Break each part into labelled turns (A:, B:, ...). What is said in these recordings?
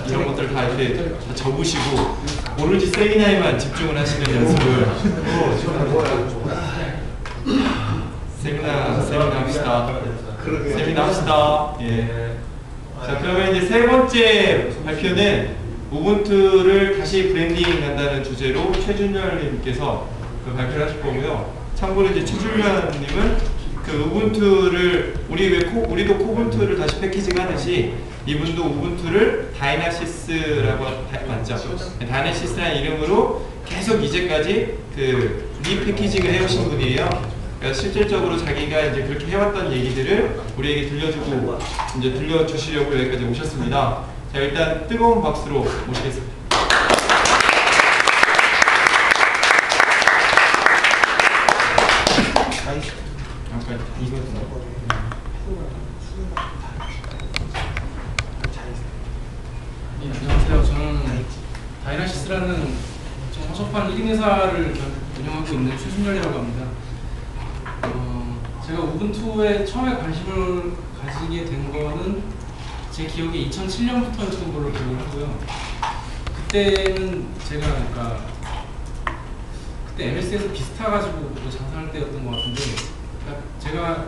A: 이런 것들을 다 이렇게 다 적으시고 오로지 세미나에만 집중을 하시는 연습을 세미나 합시다. 세미나 합시다. 예. 자, 그러면 이제 세 번째 발표는 우분투를 다시 브랜딩 한다는 주제로 최준열님께서 그 발표를 하실 거고요. 참고로 이제 최준열님은 그 우분투를 우리도 코분투를 다시 패키징 하듯이 이분도 우분투를 다이나시스라고 맞죠? 다이나시스라는 이름으로 계속 이제까지 그 리패키징을 해오신 분이에요. 그러니까 실질적으로 자기가 이제 그렇게 해왔던 얘기들을 우리에게 들려주시려고 여기까지 오셨습니다. 자, 일단 뜨거운 박수로 모시겠습니다.
B: 안녕하세요. 저는 다이나시스라는 좀 허접한 1인 회사를 운영하고 있는 최준열이라고 합니다. 제가 우분투에 처음에 관심을 가지게 된 거는 제 기억에 2007년부터였던 걸로 기억을 하고요. 그때는 제가 그러니까 그때 MS에서 비스타 가지고 장사할 때였던 것 같은데, 그러니까 제가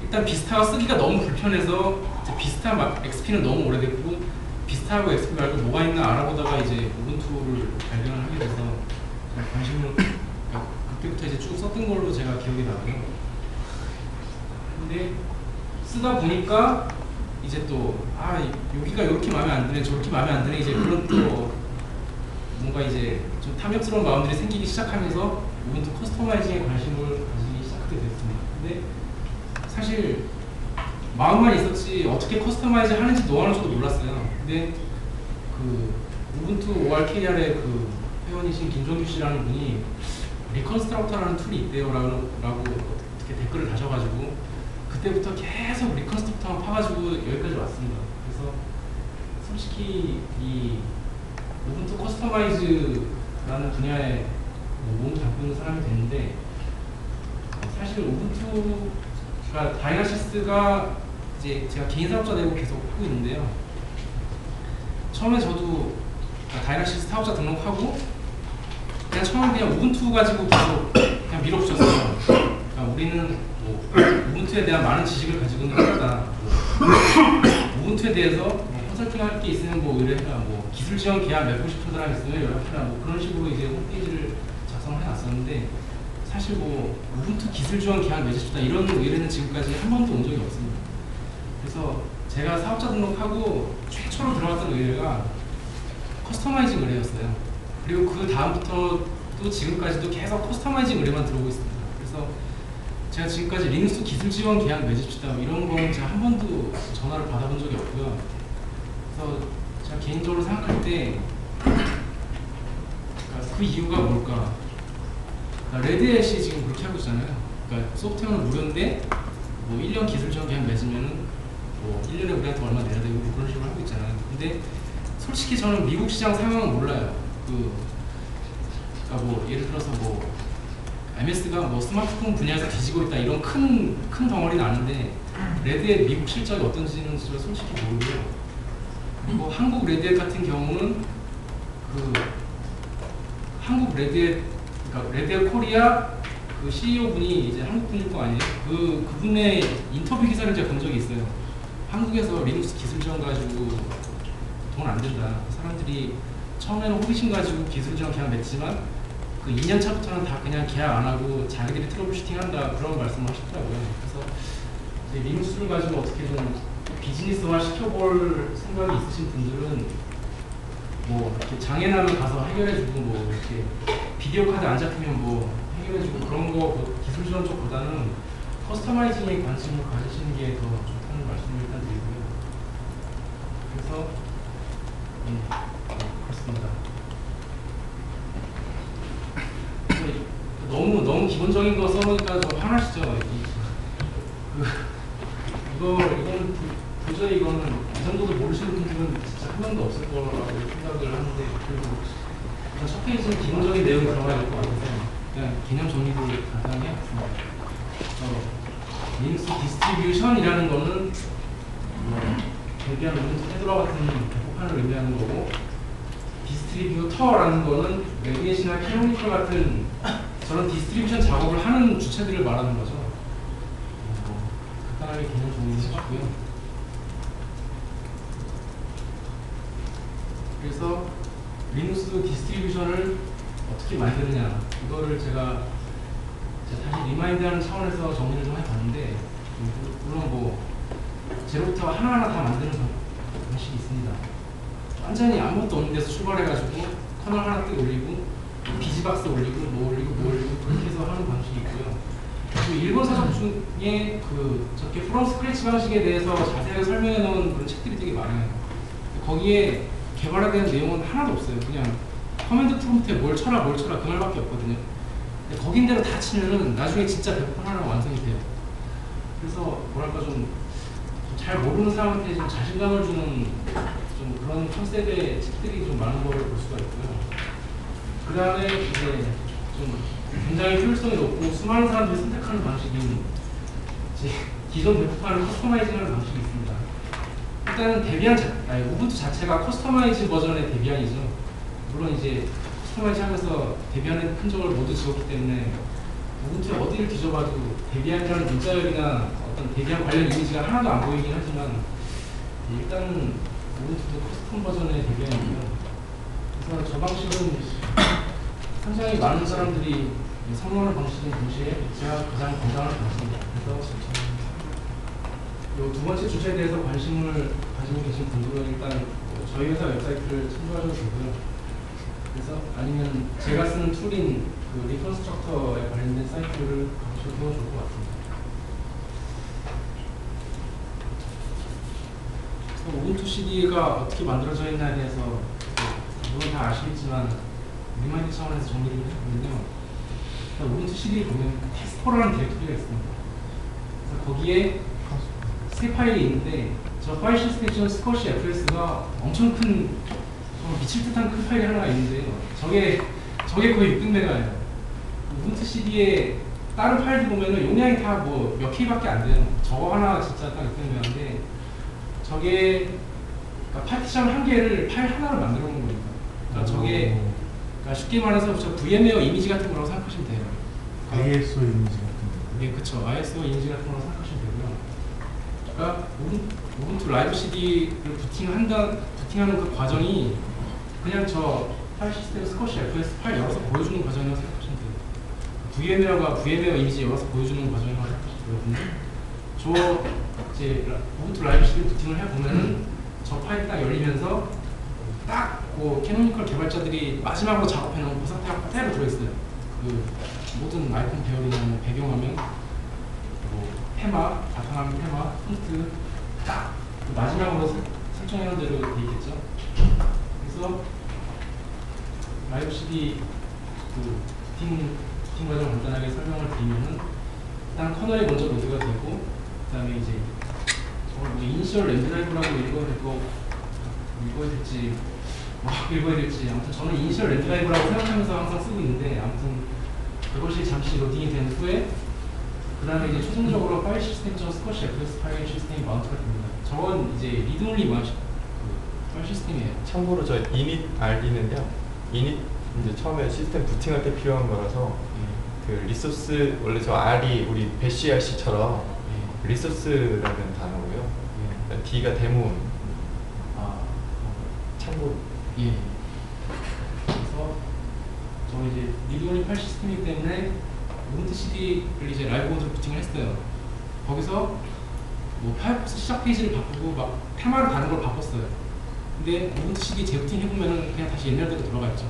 B: 일단 비스타가 쓰기가 너무 불편해서 비스타 XP는 너무 오래됐고 비스타하고 XP 말고 뭐가 있나 알아보다가 이제 우분투를 발견을 하게 돼서 관심을 그때부터 이제 쭉 썼던 걸로 제가 기억이 나고요. 근데 쓰다 보니까 이제 또 여기가 이렇게 마음에 안 드네, 저렇게 마음에 안 드네, 이제 그런 또 뭔가 이제 좀 탐욕스러운 마음들이 생기기 시작하면서 우분투 커스터마이징에 관심을 가지기 시작하게 됐습니다. 근데 사실 마음만 있었지 어떻게 커스터마이즈 하는지 노하우는 저도 몰랐어요. 근데 그 우분투 ORKR의 그 회원이신 김종규 씨라는 분이 리컨스트럭터라는 툴이 있대요 라고 어떻게 댓글을 다셔가지고 그때부터 계속 리컨스트럭터만 파가지고 여기까지 왔습니다. 그래서 솔직히 이 우분투 커스터마이즈라는 분야에 몸을 담고 있는 사람이 됐는데, 사실 우분투가 다이나시스가 이제 제가 개인 사업자 되고 계속 하고 있는데요. 처음에 저도 다이나시스 사업자 등록하고 그냥 처음에 그냥 우분투 가지고 계속 그냥 밀어붙였어요. 그러니까 우리는 뭐 우분투에 대한 많은 지식을 가지고는 하다. 우분투에 대해서 컨설팅 할 게 있으면 뭐 의뢰해라, 뭐 기술 지원 계약 맺고 싶은 사람 있으면 연락해라, 뭐 그런 식으로 이제 홈페이지를 작성을 해놨었는데, 사실 뭐 우분투 기술 지원 계약 맺고 싶다 이런 의뢰는 지금까지 한 번도 온 적이 없습니다. 그래서 제가 사업자 등록하고 최초로 들어갔던 의뢰가 커스터마이징 의뢰였어요. 그리고 그 다음부터 또 지금까지도 계속 커스터마이징 의뢰만 들어오고 있습니다. 그래서 제가 지금까지 리눅스 기술 지원 계약 맺읍시다 이런 건 제가 한 번도 전화를 받아본 적이 없고요. 그래서 제가 개인적으로 생각할 때 그 이유가 뭘까? 레드햇이 지금 그렇게 하고 있잖아요. 그러니까 소프트웨어는 무료인데 뭐 1년 기술 지원 계약 맺으면은 뭐 1년에 우리한테 얼마 내야 되고 뭐 그런 식으로 하고 있잖아요. 근데 솔직히 저는 미국 시장 상황은 몰라요. 그러니까 뭐 예를 들어서 뭐 MS가 뭐 스마트폰 분야에서 뒤지고 있다 이런 큰 덩어리는 아는데 레드의 미국 실적이 어떤지는 솔직히 모르고요. 그리고 한국 레드햇 같은 경우는 그 한국 레드햇, 그러니까 레드햇 코리아 그 CEO 분이 이제 한국 분일 거 아니에요? 그분의 인터뷰 기사를 제가 본 적이 있어요. 한국에서 리눅스 기술 지원 가지고 돈 안 된다. 사람들이 처음에는 호기심 가지고 기술 지원 계약 맺지만 그 2년 차부터는 다 그냥 계약 안 하고 자기들이 트러블 슈팅한다 그런 말씀을 하셨더라고요. 그래서 이제 리눅스를 가지고 어떻게 좀 비즈니스화 시켜볼 생각이 있으신 분들은 뭐 이렇게 장애나면 가서 해결해주고 뭐 이렇게 비디오 카드 안 잡히면 뭐 해결해주고 그런 거 뭐 기술 지원 쪽보다는 커스터마이징에 관심을 가지시는 게 더 좋다는 말씀을 일단 드리고요. 그래서 그렇습니다. 너무 기본적인 거 써보니까 좀 화나시죠? 이거는 도저히 이거는 이 정도도 모르시는 분들은 진짜 한 명도 없을 거라고 생각을 하는데, 그리고 일단 첫 페이지는 기본적인 내용이 들어가야 될 것 같아서 그냥 개념 정리를 간단히 해봤습니다. 리눅스 디스트리뷰션이라는 거는 대비한 우분투 페도라 같은 배포판을 의미하는 거고, 디스트리뷰터라는 거는 레게시나 캐노니컬 같은 저런 디스트리뷰션 작업을 하는 주체들을 말하는 거죠. 간단하게 개념 정리를 해봤고요. 그래서 리눅스 디스트리뷰션을 어떻게 만드느냐, 이거를 제가 다시 리마인드하는 차원에서 정리를 좀 해봤는데, 물론 뭐 제로부터 하나하나 다 만드는 방식이 있습니다. 완전히 아무것도 없는 데서 출발해가지고 커널 하나 뜩 올리고 비즈박스 올리고 뭐 올리고 그렇게 해서 하는 방식이 있고요. 그리고 일본 서적 중에 저렇게 프롬 스크래치 방식에 대해서 자세하게 설명해 놓은 그런 책들이 되게 많아요. 거기에 개발에 대한 내용은 하나도 없어요. 그냥 커맨드 프롬프트에 뭘 쳐라 그 말밖에 없거든요. 근데 거긴 대로 다 치면은 나중에 진짜 배포판 하나가 완성이 돼요. 그래서 뭐랄까 좀 잘 모르는 사람한테 좀 자신감을 주는 좀 그런 컨셉의 책들이 좀 많은 걸 볼 수가 있고요. 그 다음에 이제 좀 굉장히 효율성이 높고 수많은 사람들이 선택하는 방식인 이제 기존 배포판을 커스터마이징하는 방식이 있습니다. 일단은 우분투 자체가 커스터마이즈 버전의 데비안이죠. 물론 이제 커스터마이즈 하면서 데비안의 흔적을 모두 지웠기 때문에 우분투에 어디를 뒤져봐도 데비안이라는 문자열이나 어떤 데비안 관련 이미지가 하나도 안 보이긴 하지만 일단은 우분투도 커스텀 버전의 데비안이고요. 그래서 저 방식은 상당히 많은 사람들이 선호하는 방식인 동시에 제가 가장 건강한 방식입니다. 그래서 이 두 번째 주제에 대해서 관심을 가지고 계신 분들은 일단 저희 회사 웹사이트를 참조하셔도 되고요. 그래서 아니면 제가 쓰는 툴인 리컨스트럭터에 관련된 사이트를 가보셔도 좋을 것 같습니다. 그래서 우분투 CD가 어떻게 만들어져 있냐에 대해서 물론 다 아시겠지만 리마인드 차원에서 정리를 해봤는데요. 우분투 CD에 보면 테스코라는 디렉토리가 있습니다. 그래서 거기에 세 파일이 있는데 저 파일 시스템 스쿼시 FS가 엄청 큰 미칠 듯한 큰 파일이 하나가 있는데요. 저게 거의 600메가예요. 우분투 CD에 다른 파일들 보면은 용량이 다 뭐 몇 K밖에 안 돼요. 저거 하나 진짜 딱 600메가인데 저게 그러니까 파티션 한 개를 파일 하나로 만들어 놓은 거니까. 그러니까 저게 그러니까 쉽게 말해서 저 VM웨어 이미지 같은 거라고 생각하시면 돼요. 그러니까
C: ISO 이미지 같은 거.
B: 예, 그쵸. ISO 이미지 같은 거라고 생각하시면 되고요. 그러니까 우분투 라이브 CD를 부팅하는 그 과정이 그냥 저 파일 시스템 스쿼시 FS 파일 열어서 보여주는 과정이라고 생각하시면 돼요. VM웨어가 VM웨어 이미지 열어서 보여주는 과정이라고 생각하시면 되거든요. 이제 우분투 라이브 CD 부팅을 해보면은 저 파일이 딱 열리면서 딱 그 캐노니컬 개발자들이 마지막으로 작업해놓은 그 상태가 그대로 들어있어요. 그 모든 아이콘 배열이나 뭐 배경화면, 뭐 테마, 바탕화면 테마, 폰트 딱 그 마지막으로 설정해놓은 대로 돼 있겠죠. 그래서 라이브 CD 부팅 과정 간단하게 설명을 드리면은 일단 커널이 먼저 로드가 되고 그 다음에 이제 저걸 뭐 이니셜 랜드라이브라고 읽어야 될지 아무튼 저는 이니셜 랜드라이브라고 생각하면서 항상 쓰고 있는데 아무튼 그것이 잠시 로딩이 된 후에 그 다음에 이제 최종적으로 파일 시스템 스쿼시 FS 파일 시스템이 마운트가 됩니다. 저건 이제 리드온리 파일 시스템이에요.
D: 참고로 저 init RD는요. init 이제 처음에 시스템 부팅할 때 필요한 거라서 그 리소스 원래 저 R이 우리 배시 RC처럼 리소스라는 단어고요. D가 데몬. 참고로.
B: 예. 그래서 저 이제 리드온리 파일 시스템이기 때문에 우분투 CD를 이제 라이브 모드로 부팅을 했어요. 거기서 뭐 파이어폭스 시작 페이지를 바꾸고 막 테마를 다른 걸 바꿨어요. 근데 우분투 CD 재부팅 해보면은 그냥 다시 옛날대로 돌아가 있죠.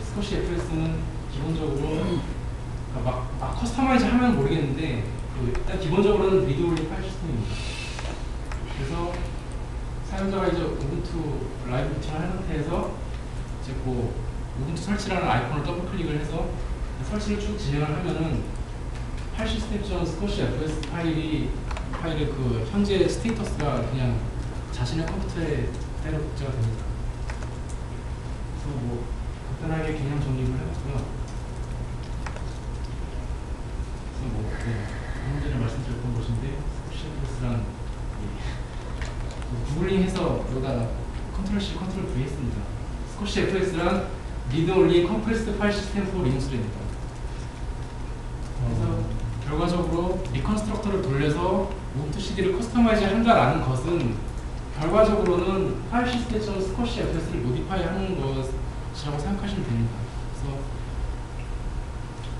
B: 스쿼시 FS는 기본적으로 그러니까 막 커스터마이즈 하면 모르겠는데 일단 기본적으로는 리드온리 파일 시스템입니다. 그래서 사용자가 이제 우분투 라이브 부팅을 한 상태에서 이제 그 우분투 설치라는 아이콘을 더블 클릭을 해서 설치를 쭉 진행을 하면은 파일 시스템 스쿼시 FS 파일의 그 현재 스테이터스가 그냥 자신의 컴퓨터에 그대로 복제가 됩니다. 그래서 뭐 간단하게 개념 정리를 해봤고요. 그래서 뭐 방금 전에 말씀드렸던 것인데 스쿼시 FS란 구글링해서 여기다가 컨트롤 C, 컨트롤 V 했습니다. 스쿼시 FS란 리드 올리 컴프레스드 파일 시스템 포 리눅스입니다. 그래서 결과적으로 리컨스트럭터를 돌려서 우분투 CD를 커스터마이즈 한다라는 것은 결과적으로는 파일 시스템처럼 스쿼시 FS를 모디파이 하는 것이라고 생각하시면 됩니다. 그래서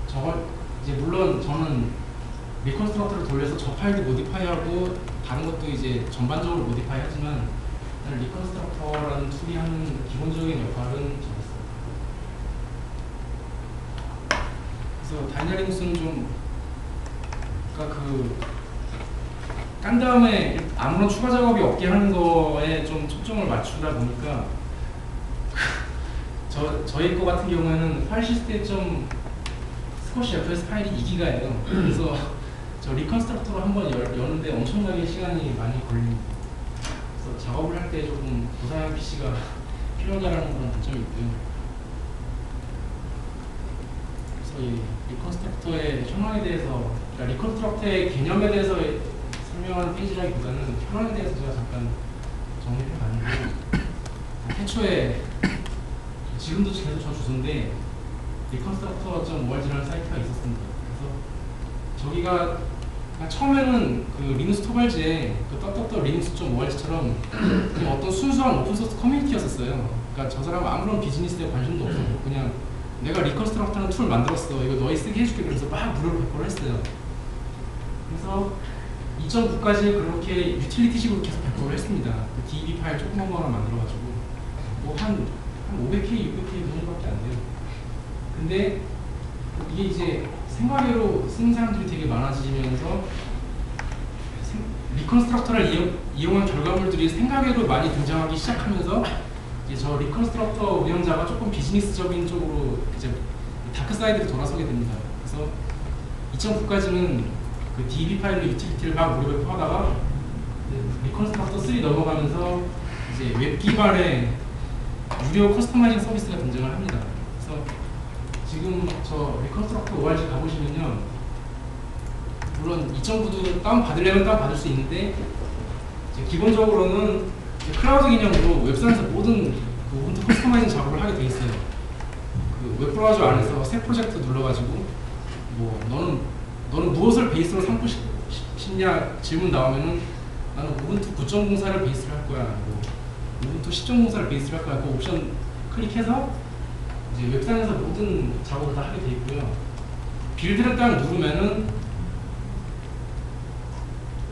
B: 저걸 이제 물론 저는 리컨스트럭터를 돌려서 저 파일도 모디파이하고 다른 것도 이제 전반적으로 모디파이 하지만 리컨스트럭터라는 툴이 하는 기본적인 역할은 저였어요. 그래서 다이나믹스는 좀 그러니까 깐 다음에 아무런 추가 작업이 없게 하는 거에 좀 초점을 맞추다 보니까 저희 거 같은 경우에는 파일 시스템 좀 스쿼시 FS 파일이 2기가예요. 그래서 저 리컨스트럭터로 한번 여는데 엄청나게 시간이 많이 걸립니다. 그래서 작업을 할 때 조금 고사양 PC가 필요하다라는 그런 단점이 있고요. 그래서 이 리컨스트럭터의 현황에 대해서, 그러니까 리컨스트럭터의 개념에 대해서 설명하는 페이지라기보다는 현황에 대해서 제가 잠깐 정리를 해봤는데, 태초에 지금도 계속 저 주소인데 리컨스트럭터.org라는 사이트가 있었습니다. 그래서 저기가 처음에는 그 리눅스 토발즈에 그 떳떳떳 리눅스.org처럼 그냥 어떤 순수한 오픈소스 커뮤니티였었어요. 그러니까 저 사람은 아무런 비즈니스에 관심도 없었고 그냥 내가 리컨스트럭터라는 툴 만들었어, 이거 너희 쓰게 해줄게, 그래서 막 무료로 배포를 했어요. 그래서 2.9까지 그렇게 유틸리티식으로 계속 배포를 했습니다. 그 DB 파일 조그만 거 하나 만들어가지고 뭐 한 500K, 600K 그 정도밖에 안 돼요. 근데 이게 이제 생화계로 쓰는 사람들이 되게 많아지면서 리컨스트럭터를 이용한 결과물들이 생화계로 많이 등장하기 시작하면서 이제 저 리컨스트럭터 운영자가 조금 비즈니스적인 쪽으로 이제 다크 사이드로 돌아서게 됩니다. 그래서 2009까지는 그 DB 파일로 유틸리티를 막 무료 배포하다가 리컨스트럭터 3 넘어가면서 이제 웹 기반의 유료 커스터마이징 서비스가 등장을 합니다. 그래서 지금 저 리컨스트럭터 ORG 가보시면요, 물론 2.9도 다운 받으려면 다운 받을 수 있는데 기본적으로는 클라우드 개념으로 웹상에서 모든 그 우분투 커스터마이징 작업을 하게 돼 있어요. 그 웹브라우저 안에서 새 프로젝트 눌러가지고 뭐 너는 무엇을 베이스로 삼고 싶냐 질문 나오면은 나는 우분투 9.04를 베이스로 할 거야, 뭐 우분투 10.04를 베이스로 할 거야. 그 옵션 클릭해서 이제 웹상에서 모든 작업을 다 하게 돼 있고요. 빌드를 딱 누르면은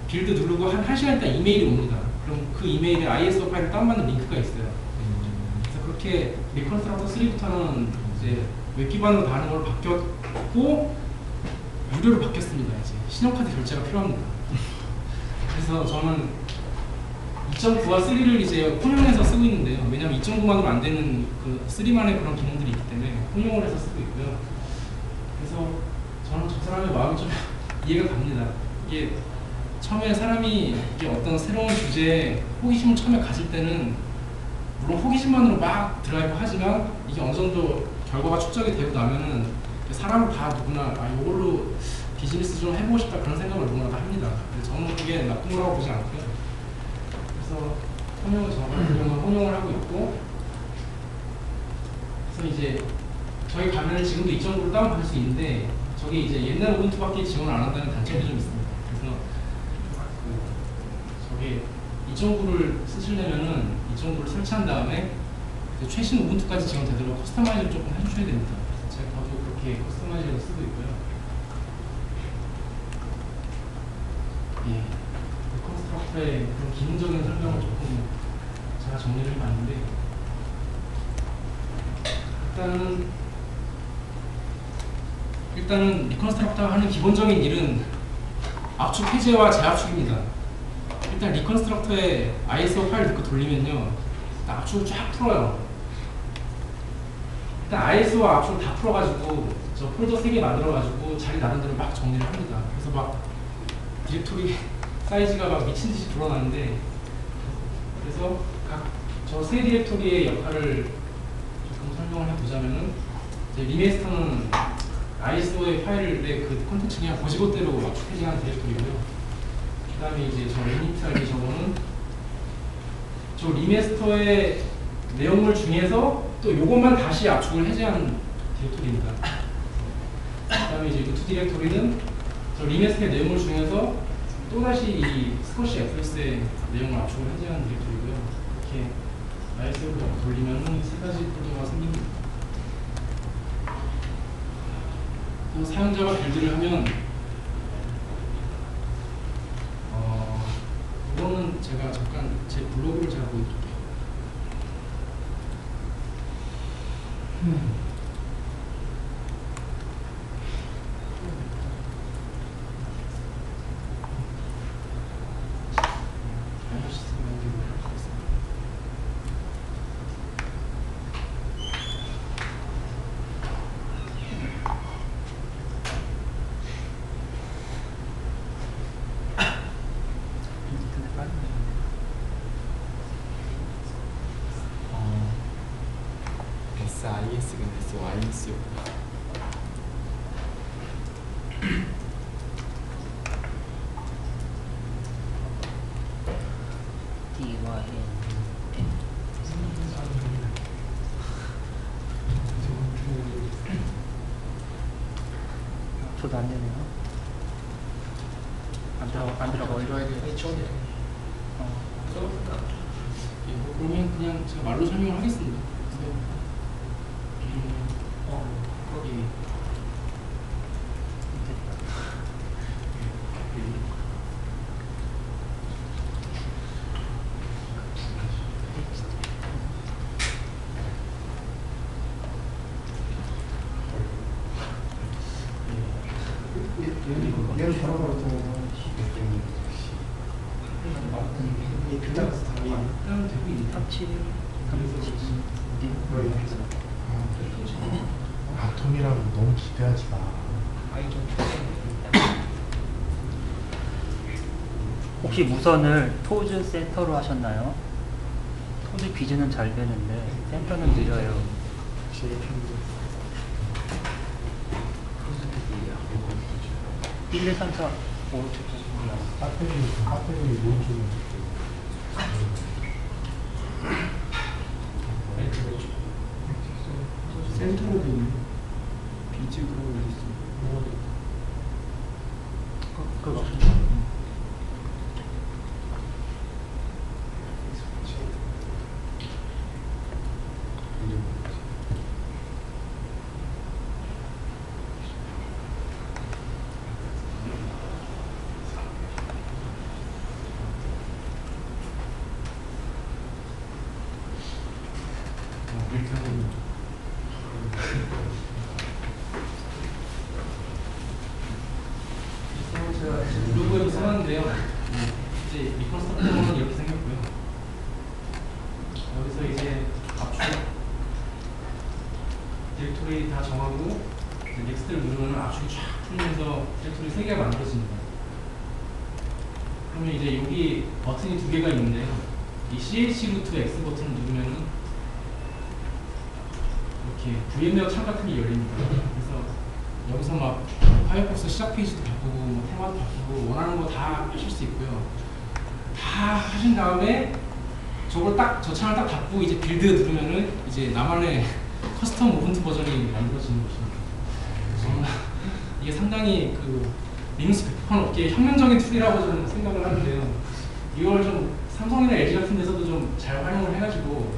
B: 빌드 누르고 한 1시간 있다 이메일이 옵니다. 그럼 그 이메일에 ISO 파일을 다운받는 링크가 있어요. 그래서 그렇게 리컨스트럭터 3부터는 이제 웹 기반으로 다 하는 걸로 바뀌었고 유료로 바뀌었습니다. 이제 신용카드 결제가 필요합니다. 그래서 저는 2.9와 3를 이제 혼용해서 쓰고 있는데요. 왜냐하면 2.9만으로 안 되는 그 3만의 그런 기능들이 있기 때문에 혼용을 해서 쓰고 있고요. 그래서 저는 저 사람의 마음이 좀 이해가 갑니다. 이게 처음에 사람이 이게 어떤 새로운 주제에 호기심을 처음에 가질 때는 물론 호기심만으로 막 드라이브 하지만 이게 어느 정도 결과가 축적이 되고 나면은 사람을 다 누구나 이걸로 비즈니스 좀 해보고 싶다 그런 생각을 누구나 다 합니다. 저는 그게 나쁜 거라고 보지 않고요. 그래서 혼용을 하고 있고, 그래서 이제 저희 가면은 지금도 2.9를 다운받을 수 있는데 저게 이제 옛날 우분투밖에 지원을 안 한다는 단점이 좀 있습니다. 그래서 저게 2.9를 쓰시려면은 2.9를 설치한 다음에 최신 우분투까지 지원되도록 커스터마이즈를 조금 해주셔야 됩니다. 그래서 제가 저도 그렇게 커스터마이즈를 쓰고 있고요. 예, 리컨스트럭터의 그런 기능적인 설명을 조금 제가 정리를 해봤는데, 일단은 리컨스트럭터가 하는 기본적인 일은 압축 해제와 재압축입니다. 일단 리컨스트럭터에 ISO 파일 넣고 돌리면요, 일단 압축을 쫙 풀어요. 일단 ISO와 압축을 다 풀어가지고 저 폴더 3개 만들어가지고 자기 나름대로 막 정리를 합니다. 그래서 막 디렉토리 사이즈가 막 미친듯이 불어나는데, 그래서 각 저 세 디렉토리의 역할을 조금 설명을 해보자면은, 리메이스터는 ISO의 파일의 그 콘텐츠 그냥 보지것대로 압축 해제하는 디렉토리고요. 그 다음에 이제 저 레니트 알리 저거는 저 리메스터의 내용물 중에서 또 요것만 다시 압축을 해제한 디렉토리입니다. 그 다음에 이제 루트 디렉토리는 저 리메스터의 내용물 중에서 또다시 이 스쿼시 FS의 내용을 압축을 해제한 디렉토리고요. 이렇게 마이스로 돌리면은 세 가지 폴더가 생깁니다. 또 사용자가 빌드를 하면 이거는 제가 잠깐 제 블로그를 제가 보여드릴게요.
D: SIS 근데 SYS요.
C: 저도 안 되네요. 안 들어가요.
B: 그러면 그냥 제가 말로 설명을 하겠습니다. 거기
E: 얘는 바로
B: 일단 되고 있는
C: 37,
E: 아톰이라고 너무 기대하지 마.
C: 혹시 무선을 토즈 센터로 하셨나요? 토즈 비즈는 잘 되는데 센터는 느려요. 1, 2, 3, 4, 5, 6, 7,
E: 배터리 너무 좋은.
B: 센터로 되어 있는 비즈 그런 거 있어.
C: 그거.
B: 이렇게 하고 있는 제가 블로그에도 써놨는데요. 이제 리컨스트럭터는 이렇게 생겼고요. 여기서 이제 압축 디렉토리 다 정하고 넥스트를 누르면 압축이 쫙 풀리면서 디렉토리 3개가 만들어집니다. 그러면 이제 여기 버튼이 2개가 있는데요. 이 CH 루트 X 버튼을 누르면은 이렇게 VM웨어 창 같은 게 열립니다. 그래서 여기서 막 파이어폭스 시작 페이지도 바꾸고 뭐 테마도 바꾸고 원하는 거 다 하실 수 있고요. 다 하신 다음에 저걸 딱 저 창을 딱 닫고 이제 빌드 누르면은 이제 나만의 커스텀 우분투 버전이 만들어지는 것입니다. 저는 이게 상당히 그 리눅스 백판 업계의 혁명적인 툴이라고 저는 생각을 하는데요. 이걸 좀 삼성이나 LG 같은 데서도 좀 잘 활용을 해가지고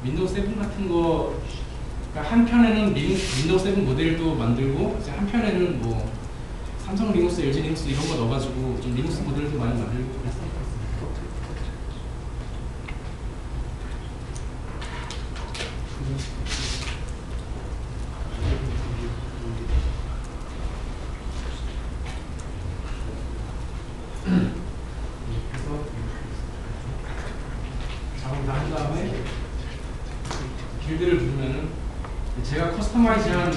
B: 윈도우 7 같은 거 그러니까 한편에는 윈도우 7 모델도 만들고 이제 한편에는 뭐 삼성 리눅스, LG 리눅스 이런 거 넣어가지고 좀 리눅스 모델도 많이 만들고 그랬어요. 그래서 작업을 다 한 다음에 빌드를 누르면은 제가 커스터마이즈한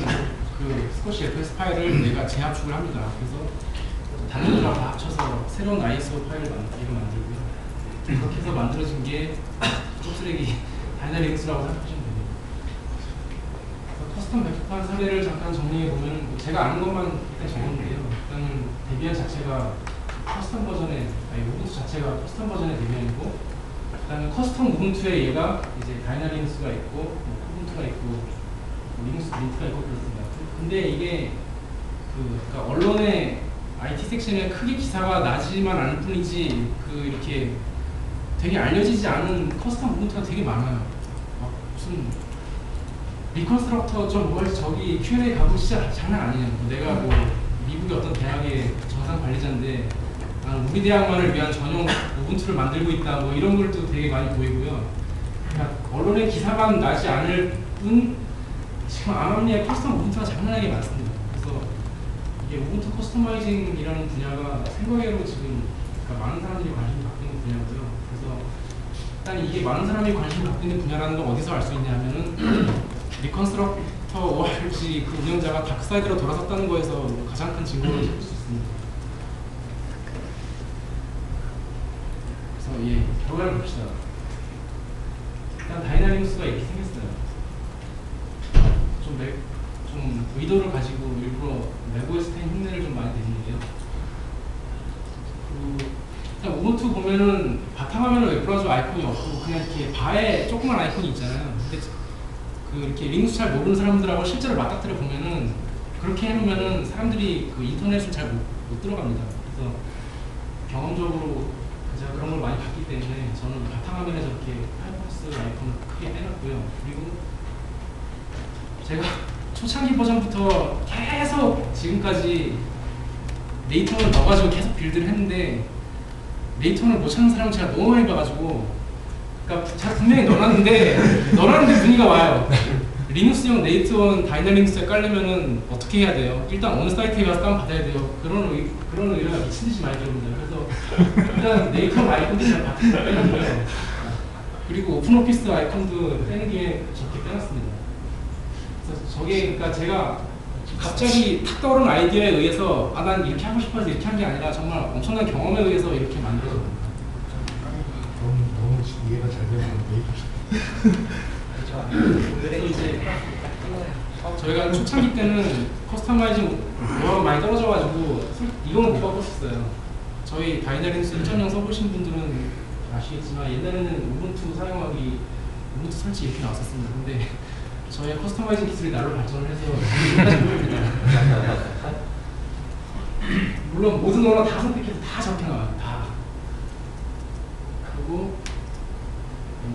B: 그 스쿼시 FS 파일을 내가 재압축을 합니다. 그래서 다른 거랑 다 합쳐서 새로운 ISO 파일을 만들고요. 그렇게 해서 만들어진 게 쪽쓰레기 다이나믹스라고 생각하시면 됩니다. 커스텀 백판 사례를 잠깐 정리해 보면 제가 아는 것만 일단 적었는데요. 일단은 데비안 자체가 커스텀 버전의 우분투 자체가 커스텀 버전의 데비안이고 그다음에 커스텀 우분투에 얘가 이제 다이나리눅스가 있고 뭐 쿠분투가 있고 뭐 리눅스 민트가 있고 그렇습니다. 근데 이게 그러니까 언론의 IT 섹션에 크게 기사가 나지만 않을 뿐이지 이렇게 되게 알려지지 않은 커스텀 우분투가 되게 많아요. 막 무슨 리컨스트럭터 좀 뭐지 저기 Q&A 가고 진짜 장난 아니에요. 내가 뭐 미국의 어떤 대학의 정상 관리자인데 우리 대학만을 위한 전용 우분투를 만들고 있다 뭐 이런 글도 되게 많이 보이고요. 그러니까 언론의 기사만 나지 않을 뿐 지금 암암리에 커스텀 우분투가 장난하게 많습니다. 그래서 이게 우분투 커스터마이징이라는 분야가 생각외로 지금 그러니까 많은 사람들이 관심 갖고 있는 분야고요. 그래서 일단 이게 많은 사람이 관심 갖고 있는 분야라는 걸 어디서 알 수 있냐면은 리컨스트럭터 ORG 그 운영자가 다크사이드로 돌아섰다는 거에서 가장 큰 증거를 찾을 수 있습니다. 그래서 예, 결과를 봅시다. 일단 다이나믹스가 이렇게 생겼어요. 좀 의도를 가지고 일부러 내부에스테인 흉내를 좀 많이 내는데요. 일단 우분투 보면은 바탕화면에 웹브라우저 아이콘이 없고 그냥 이렇게 바에 조그만 아이콘이 있잖아요. 근데 이렇게 리눅스 잘 모르는 사람들하고 실제로 맞닥뜨려 보면은 그렇게 해놓으면은 사람들이 그 인터넷을 잘 못 들어갑니다. 그래서 경험적으로 제가 그런 걸 많이 봤기 때문에 저는 바탕화면에 저렇게 파이어폭스 아이콘을 크게 빼놨고요. 그리고 제가 초창기 버전부터 계속 지금까지 네이턴을 넣어가지고 계속 빌드를 했는데 네이턴을 못 찾는 사람을 제가 너무 많이 봐가지고 그러니까 제가 분명히 넣어놨는데 분위기가 와요. 리눅스용 네이트원 다이나믹스에 깔려면은 어떻게 해야 돼요? 일단 어느 사이트에 가서 다운받아야 돼요. 그런 의뢰가 미친듯이 많이 들어옵니다. 그래서 일단 네이트원 아이콘도 제가 바탕 빼놨고요. 그리고 오픈오피스 아이콘도 빼는 김에 저렇게 빼놨습니다. 그래서 저게 그러니까 제가 갑자기 탁 떠오른 아이디어에 의해서 난 이렇게 하고 싶어서 이렇게 한 게 아니라 정말 엄청난 경험에 의해서 이렇게 만들어졌습니다.
E: 너무 이해가 잘 되는
B: 그래서 이제 저희가 초창기 때는 커스터마이징 노하우가 많이 떨어져가지고 이거는 못 바꿨었어요. 저희 다이나믹스 1.0 써보신 분들은 아시겠지만 옛날에는 우분투 사용하기 우분투 설치 이렇게 나왔었습니다. 근데 저희 커스터마이징 기술이 날로 발전을 해서 여기까지 보입니다. 물론 모든 언어 다 선택해서 다 저렇게 나와요. 다. 그리고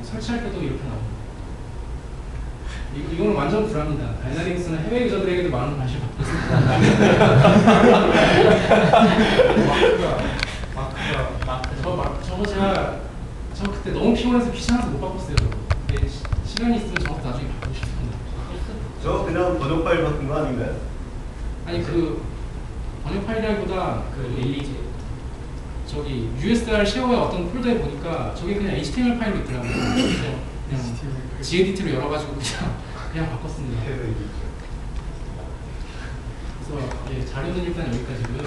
B: 설치할 때도 이렇게 나옵니다. 이거는 완전 불합니다. 다이나믹스는 해외 유저들에게도 많은 관심을 받고 있습니다. 저거 저 그때 너무 피곤해서 귀찮아서 못 바꿨어요. 근데 시간이 있으면 저것도 나중에 바꾸고 싶습니다.
F: 저 그냥 번역 파일 같은 거 아닌가요?
B: 아니 번역 파일이라기보다 저기 USR 쉐어의 어떤 폴더에 보니까 저게 그냥 HTML 파일로 있더라고요. 그래서 그냥 gedit로 열어가지고 그냥 바꿨습니다. 그래서 예, 자료는 일단 여기까지고요.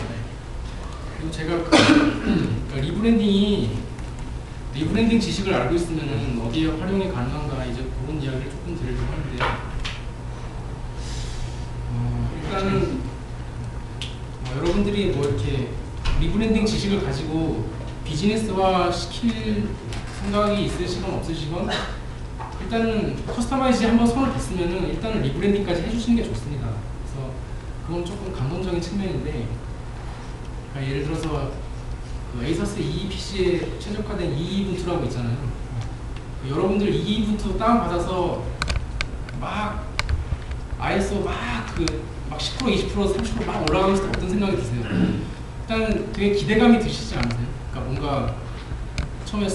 B: 그리고 제가 그러니까 리브랜딩 지식을 알고 있으면은 어디에 활용이 가능한가 이제 그런 이야기를 조금 드리려고 하는데요. 일단은 여러분들이 뭐 이렇게 리브랜딩 지식을 가지고 비즈니스화 시킬 생각이 있으시건 없으시건 일단은 커스터마이즈에 한번 손을 댔으면은 일단은 리브랜딩까지 해주시는 게 좋습니다. 그래서 그건 조금 감동적인 측면인데 그러니까 예를 들어서 그 에이서스 EEPC에 최적화된 EE분투라고 있잖아요. 여러분들 EE분투 다운받아서 막 ISO 막 10%, 20%, 30% 막 올라가고 있을 때 어떤 생각이 드세요? 일단 되게 기대감이 드시지 않으세요? 그러니까 뭔가 처음에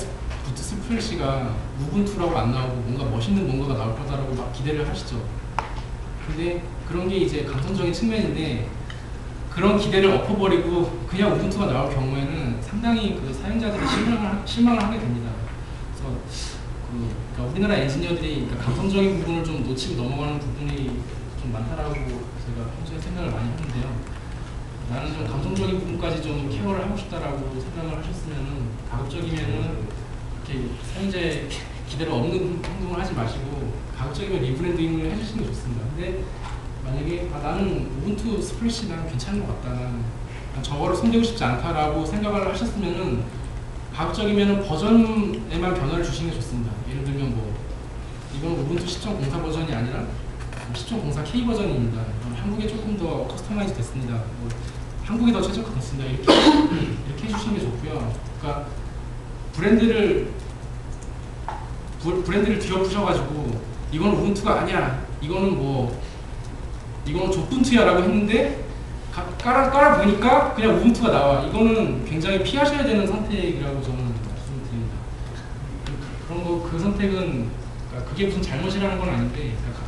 B: 부트 스프레시가 우분투라고 안 나오고 뭔가 멋있는 뭔가가 나올 거다라고 막 기대를 하시죠. 근데 그런 게 이제 감성적인 측면인데 그런 기대를 엎어버리고 그냥 우분투가 나올 경우에는 상당히 그 사용자들이 실망을 하게 됩니다. 그래서 그러니까 우리나라 엔지니어들이 그러니까 감성적인 부분을 좀 놓치고 넘어가는 부분이 좀 많다라고 제가 평소에 생각을 많이 하는데요. 나는 좀 감성적인 부분까지 좀 케어를 하고 싶다라고 생각을 하셨으면은 가급적이면은 이렇게 사용자의 기대를 없는 행동을 하지 마시고 가급적이면 리브랜딩을 해주시는 게 좋습니다. 근데 만약에 나는 우분투 스프레시 난 괜찮은 것 같다, 난 저거를 손대고 싶지 않다라고 생각을 하셨으면은 가급적이면 버전에만 변화를 주시는 게 좋습니다. 예를 들면 뭐 이건 우분투 10.04 버전이 아니라 10.04 K 버전입니다. 한국에 조금 더 커스터마이즈 됐습니다. 뭐 한국이 더 최적화됐습니다. 이렇게 해주시는 게 좋고요. 그러니까 브랜드를 뒤엎으셔가지고 이건 우분투가 아니야. 이거는 조분투야라고 했는데 깔아 보니까 그냥 우분투가 나와. 이거는 굉장히 피하셔야 되는 선택이라고 저는 말씀드립니다. 그 선택은 그러니까 그게 무슨 잘못이라는 건 아닌데 그러니까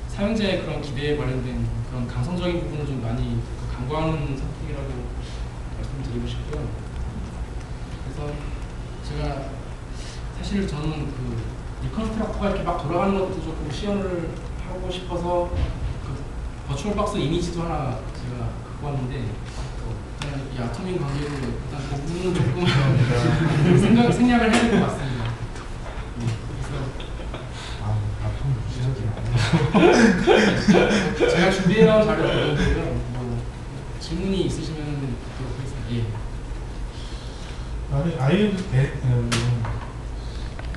B: 사용자의 그런 기대에 관련된 그런 감성적인 부분을 좀 많이 간과하는 선택이라고 말씀드리고 싶고요. 그래서 제가 사실 저는 그 리컨스트럭터가 이렇게 막 돌아가는 것도 조금 시연을 하고 싶어서 그 버추얼 박스 이미지도 하나 제가 갖고 왔는데 이 아토믹 관계로 일단 그 부분은 조금 생략을 해야 될 것 같습니다. 그래서 제가 준비해온 자료를 보고요. 뭐 질문이 있으시면 듣도록 하겠습니다.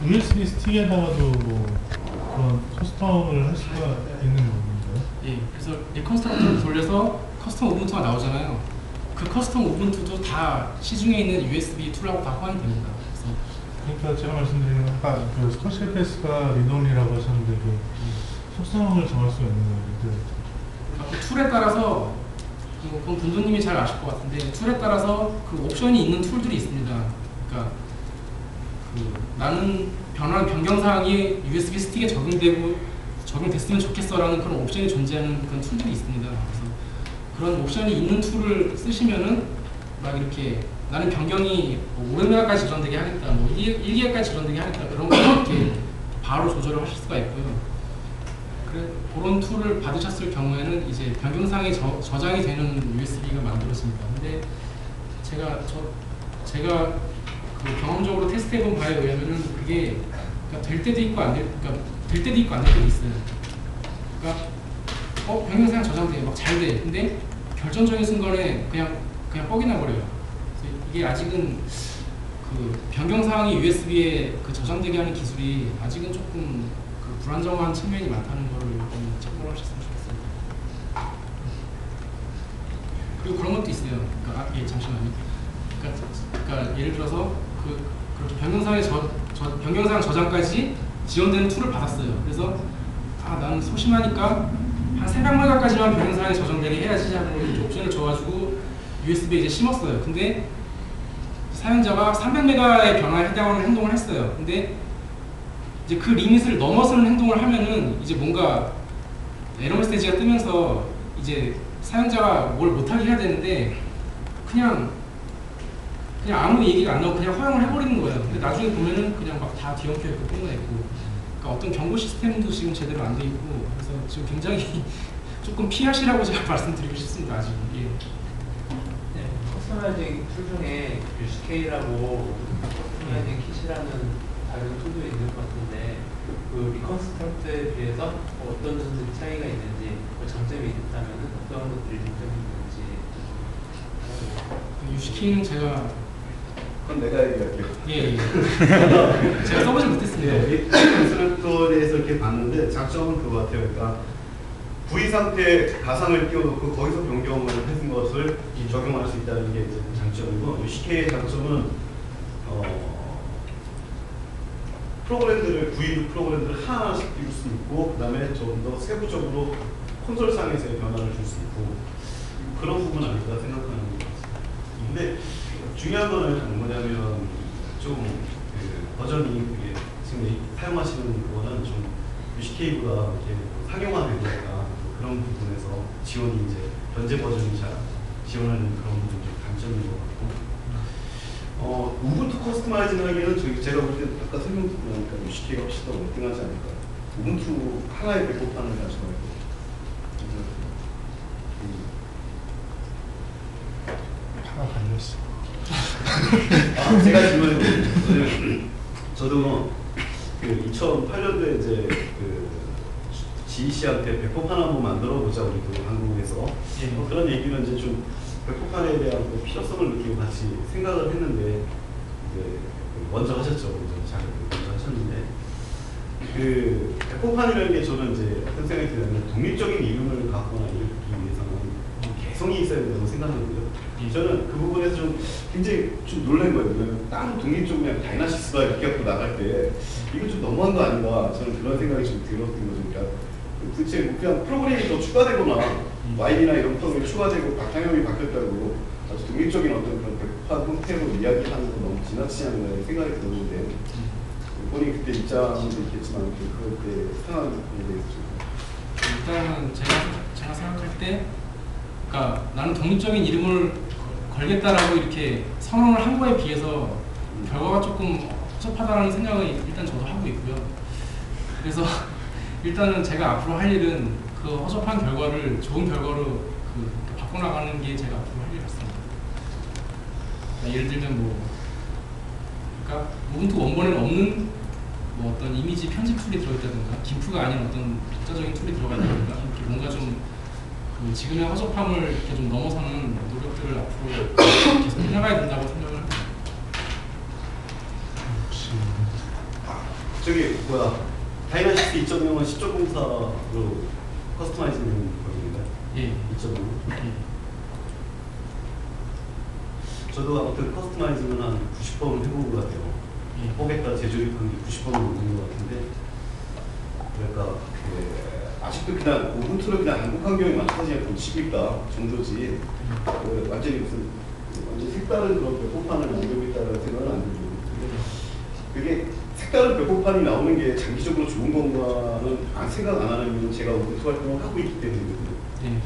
E: USB 스틱에다가도 뭐 그런 커스텀을 할 수가 있는 건가요?
B: 예, 그래서 리컨스트럭터를 돌려서 커스텀 우분투가 나오잖아요. 그 커스텀 우분투도 다 시중에 있는 USB 툴하고 다 호환이 됩니다. 그래서
E: 그러니까 제가 말씀드리는 건 아까 그 스커시 패스가 리돈이라고 하셨는데 그 속성을 정할 수가 있는 거예요.
B: 그 툴에 따라서 그건 분도님이 잘 아실 것 같은데 툴에 따라서 그 옵션이 있는 툴들이 있습니다. 그러니까 나는 변경 사항이 USB 스틱에 적용됐으면 좋겠어라는 그런 옵션이 존재하는 그런 툴들이 있습니다. 그래서 그런 옵션이 있는 툴을 쓰시면은 막 이렇게 나는 변경이 500메가까지 지원되게 하겠다, 뭐 1기가까지 지원되게 하겠다 그런 거 이렇게 바로 조절을 하실 수가 있고요. 그런 툴을 받으셨을 경우에는 이제 변경사항이 저장이 되는 USB가 만들어집니다. 근데 제가 그 경험적으로 테스트해본 바에 의하면은 그게 그러니까 될 때도 있고 될 때도 있고 안 될 때도 있어요. 그러니까 변경사항 저장돼 막 잘 돼. 근데 결정적인 순간에 그냥 뻑이 나버려요. 그래서 이게 아직은 그 변경사항이 USB에 그 저장되게 하는 기술이 아직은 조금 그 불안정한 측면이 많다는 거를 좀 참고를 하셨으면 좋겠습니다. 그리고 그런 것도 있어요. 그러니까 잠시만요. 그러니까 예를 들어서 그렇게 변경사항 저장까지 지원되는 툴을 받았어요. 그래서 나는 소심하니까 한 300메가까지만 변경사항이 저장되게 해야지 하고 이렇게 옵션을 줘가지고 USB에 이제 심었어요. 근데 사용자가 300메가의 변화에 해당하는 행동을 했어요. 근데 이제 그 리밋을 넘어서는 행동을 하면은 이제 뭔가 에러 메시지가 뜨면서 이제 사용자가 뭘 못하게 해야 되는데 그냥 아무 얘기가 안 나오고 그냥 허용을 해버리는 거예요. 근데 나중에 보면은 그냥 막 다 뒤엉켜 있고 끝나 있고, 그러니까 어떤 경고 시스템도 지금 제대로 안 돼 있고, 그래서 지금 굉장히 조금 피하시라고 제가 말씀드리고 싶습니다. 아직. 예.
G: 네, 커스터마이징 툴 중에 UCK라고 커스터마이징 킷이라는 다른 툴도 있는 것 같은데 그 리컨스트럭트에 비해서 어떤 점들이 차이가 있는지, 장점이 있다면 어떤 것들이 장점이 있는지.
B: UCK는 제가
F: 그건 내가 얘기할게요.
B: 예. 제가 써보지 못했습니다.
F: 리컨스트럭터에서 이렇게 봤는데 장점은 그거 같아요. 그러니까 V 상태 가상을 띄워놓고 거기서 변경을 해준 것을 적용할 수 있다는 게 이제 장점이고, UCK의 장점은 프로그램들을 하나씩 띄울 수 있고, 그 다음에 좀 더 세부적으로 콘솔상에서의 변화를 줄 수 있고, 그런 부분 아닐까 생각하는 것 같습니다. 근데 중요한 거는 뭐냐면 좀 그 버전이 그게 지금 사용하시는 그거는 좀 UCK보다 이렇게 상용화되니까 그런 부분에서 지원이 이제 현재 버전이 잘 지원하는 그런 부분이 좀 단점인 것 같고, 우분투 커스터마이징 하기에는 제가 볼 때 아까 설명드리니까 UCK가 훨씬 더 월등하지 않을까. 우분투 하나에 배꼽하는 게 아주 말고.
E: 하나 갈렸어.
F: 제가 질문을 저도 그 2008년도에 이제 그 GEC한테 백폭판 한번 만들어 보자, 우리도 한국에서. 그런 얘기는 이제 좀 백폭판에 대한 그 필요성을 느끼고 같이 생각을 했는데, 이제 먼저 하셨죠. 먼저 작업을 먼저 하셨는데 그 백호판이라는 게 저는 이제 어떤 생각이 드냐면 독립적인 이름을 갖거나 일으키기 위해서는 좀 개성이 있어야 된다고 생각하는데요. 저는 그 부분에서 좀 굉장히 좀 놀란 거예요. 왜냐면 다른 독립적으로 그냥 다이나시스가 이렇게 갖고 나갈 때 이거 좀 너무한 거 아닌가 저는 그런 생각이 좀 들었던 거죠. 그러니까 도대체 뭐 그냥 프로그램이 더 추가되거나 와인이나 이런 프로그램이 추가되고 방향이 바뀌었다고 아주 독립적인 어떤 그런 백판 형태로 이야기하는 거 너무 지나치지 않나 생각이 들었는데 본인 그때 입장도 있겠지만 그럴 때 상황에 대해서 좀
B: 일단은 제가 생각할 때, 그러니까 나는 독립적인 이름을 걸겠다라고 이렇게 선언을 한 거에 비해서 결과가 조금 허접하다라는 생각을 일단 저도 하고 있고요. 그래서 일단은 제가 앞으로 할 일은 그 허접한 결과를 좋은 결과로 그 바꿔나가는 게 제가 앞으로 할 일 같습니다. 그러니까 예를 들면 뭐, 그러니까 우분투 원본에는 없는 뭐 어떤 이미지 편집 툴이 들어있다든가 김프가 아닌 어떤 독자적인 툴이 들어가 있다든가 이렇게 뭔가 좀 그 지금의 허접함을 이렇게 좀 넘어서는 노력들을 앞으로 계속 해나가야 된다고 생각을 합니다.
F: 저기 뭐야 다이나시스 2.0은 10.04로 커스터마이즈된 거입니다.
B: 예.
F: 2.0.
B: 예.
F: 저도 아무튼 커스터마이징은 한 90번 해본 것 같아요.
B: 예.
F: 호객과 제조립한 게 90번 넘는 것 같은데, 그러니까 아직도 그냥 우분투를 그냥 한국 환경에 맞춰서 그냥 치고 있다 정도지. 완전히 무슨 완전 색다른 그런 배포판을 만들고 있다는 생각은 안 들고. 그게 색다른 배포판이 나오는 게 장기적으로 좋은 건가는 생각 안 하는 이유는 제가 우분투 활동을 하고 있기 때문이거든요.
B: 예.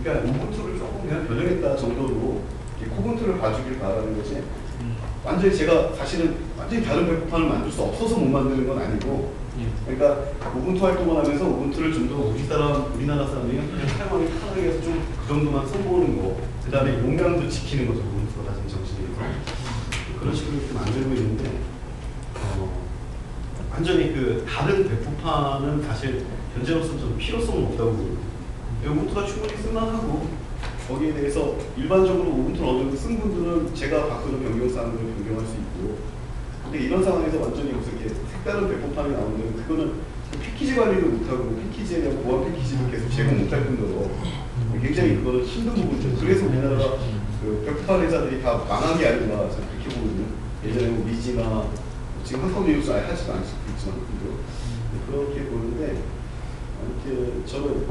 F: 그러니까 우분투를 조금 그냥 변형했다 정도로 코분투를 봐주길 바라는 거지. 완전히 제가 사실은 완전히 다른 배포판을 만들 수 없어서 못 만드는 건 아니고, 그러니까 우분투 활동을 하면서 우분투를 좀 더 우리나라 사람들이 사용하기 편하게 해서 좀 그 정도만 써보는 거, 그 다음에 용량도 지키는 거죠. 우분투가 가진 정신에서 그런 식으로 좀 만들고 있는데, 완전히 그 다른 배포판은 사실 현재로서는 좀 필요성은 없다고 보거든요. 우분투가 충분히 쓸만하고 거기에 대해서 일반적으로 우분투를 어느 정도 쓴 분들은 제가 바꾸는 변경사항을 변경할 수 있고, 근데 이런 상황에서 완전히 무슨 이렇게 색다른 배포판이 나오면 그거는 패키지 관리도 못하고 패키지에 대한 보안 패키지를 계속 제공 못할 뿐더러 굉장히 그거는 힘든 부분이죠. 그래서 우리나라 그 배포판 회사들이 다 망한 게 아닌가 저는 그렇게 보거든요. 예전에 뭐 미지나 지금 한국뉴스 아예 하지도 않지만 그렇게 보는데, 아무튼 저는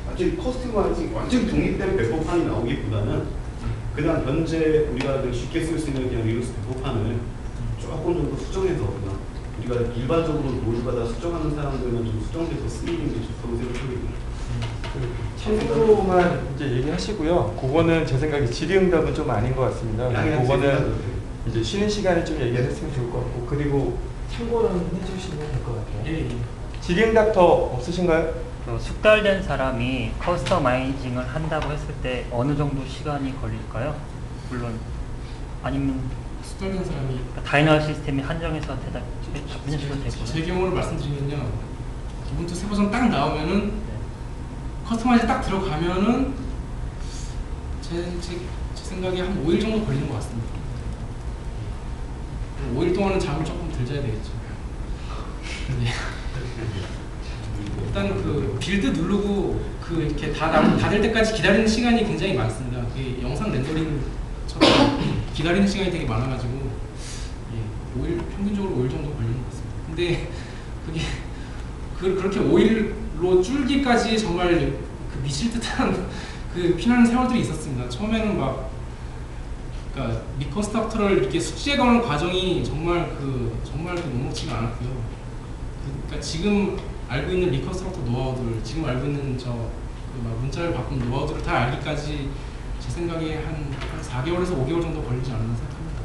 F: 완전히 커스터마이징, 완전히 독립된 배포판이 나오기보다는 그냥 현재 우리가 쉽게 쓸 수 있는 그냥 리눅스 배포판을 조금 정도 수정해서 그냥 우리가 일반적으로 모두가 다 수정하는 사람들만 좀 수정해서 쓰이는 게 좋다고 생각합니다.
D: 참고만 이제 얘기하시고요. 그거는 제 생각에 질의응답은 좀 아닌 것 같습니다. 그거는 이제 쉬는 시간에 좀 얘기했으면 좋을 것 같고, 그리고 참고는 해주시면 될 것 같아요.
B: 예.
D: 질의응답 더 없으신가요?
C: 숙달된 사람이 커스터마이징을 한다고 했을 때 어느 정도 시간이 걸릴까요? 물론 아니면
B: 숙달된 사람이
C: 다이나 시스템이 한정해서 답변해주셔도 되고요.
B: 제 경우를 말씀드리면요, 우분투 새 버전 딱 나오면은 커스터마이즈 딱 들어가면은 제 생각에 한 5일 정도 걸리는 것 같습니다. 5일 동안은 잠을 조금 덜 자야 되겠죠. 네. 일단 그 빌드 누르고 그 이렇게 다 될 때까지 기다리는 시간이 굉장히 많습니다. 그게 영상 렌더링처럼 기다리는 시간이 되게 많아가지고 5일 평균적으로 5일 정도 걸리는 것 같습니다. 근데 그게 그렇게 5일로 줄기까지 정말 그 미칠 듯한 그 피나는 세월들이 있었습니다. 처음에는 막 그러니까 리컨스트럭터를 이렇게 숙지해가는 과정이 정말 녹록지가 않았고요. 그러니까 지금 알고 있는 리컨스트럭터 노하우들, 지금 알고 있는 막 문자를 바꾼 노하우들을 다 알기까지 제 생각에 한 4개월에서 5개월 정도 걸리지 않나 생각합니다.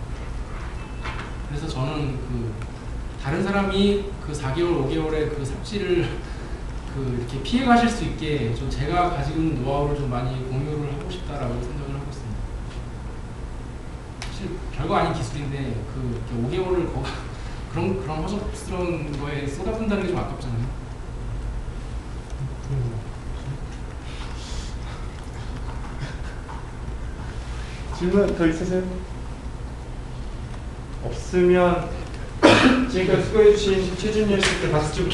B: 그래서 저는 그 다른 사람이 그 4개월, 5개월의 그 삽질을 이렇게 피해 가실 수 있게 좀 제가 가지고 있는 노하우를 좀 많이 공유를 하고 싶다라고 생각을 하고 있습니다. 사실 별거 아닌 기술인데 그 5개월을 그런 허접스러운 거에 쏟아붓는다는 게 좀 아깝잖아요.
D: 질문 더 있으세요?
A: 없으면 지금까지 수고해주신 최준열 씨께 박수 좀.